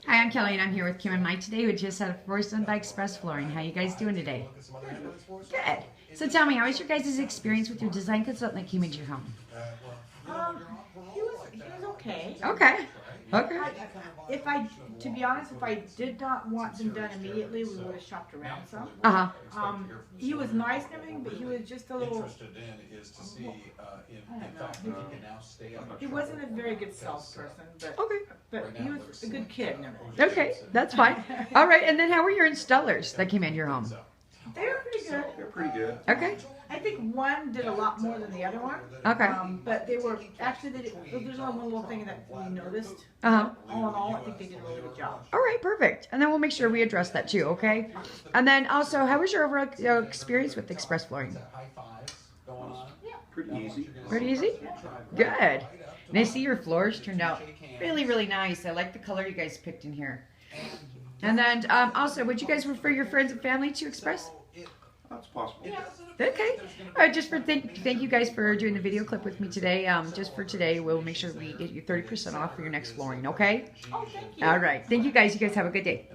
Hi, I'm Kelly, and I'm here with Kim and Mike today. We just had a floors done by Express Flooring. How you guys doing today? Good. So tell me, how was your guys' experience with your design consultant that came into your home? He was okay. Okay. Okay. To be honest, if I did not want them done immediately, we would have shopped around some. Uh-huh. He was nice and everything, but he was just a little. Interested in is to see, in fact, if you can now stay on the He wasn't a very good salesperson, but Okay. he was a good kid and everything. Okay, that's fine. All right, and then how were your installers that came into your home? They were pretty good. They're pretty good. Okay. I think one did a lot more than the other one. Okay. But they were actually there's only one little thing that we noticed. Uh-huh. All in all, I think they did a really good job. All right, perfect. And then we'll make sure we address that too, okay? And then also, how was your overall experience with Express Flooring? high fives going on. Pretty easy. Pretty easy? Good. And I see your floors turned out really, really nice. I like the color you guys picked in here. And then also, would you guys refer your friends and family to Express? That's possible. Okay. All right, just for thank you guys for doing the video clip with me today. Just for today, we'll make sure we get you 30% off for your next flooring, okay? Oh, thank you. All right. Thank you guys. You guys have a good day.